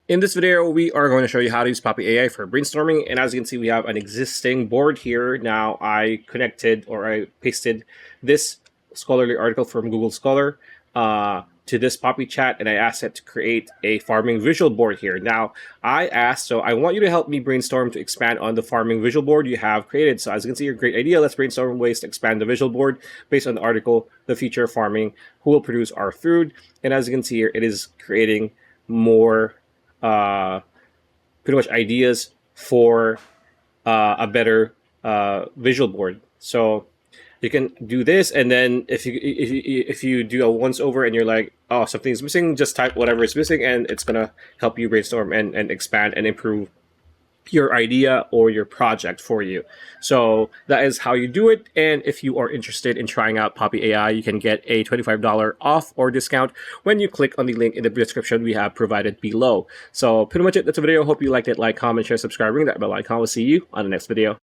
In this video, we are going to show you how to use Poppy AI for brainstorming. And as you can see, we have an existing board here. Now I connected or I pasted this scholarly article from Google Scholar to this Poppy chat, and I asked it to create a farming visual board here. Now I asked, so I want you to help me brainstorm to expand on the farming visual board you have created. So as you can see, a great idea. Let's brainstorm ways to expand the visual board based on the article, The Future of Farming, Who Will Produce Our Food? And as you can see here, it is creating more pretty much ideas for a better visual board. So you can do this, and then if you do a once over and you're like, oh, something's missing, just type whatever is missing, and it's gonna help you brainstorm and expand and improve your idea or your project for you. So that is how you do it. And if you are interested in trying out Poppy AI, you can get a $25 off or discount when you click on the link in the description we have provided below. So pretty much it. That's a video. Hope you liked it. Like, comment, share, subscribe, ring that bell icon. We'll see you on the next video.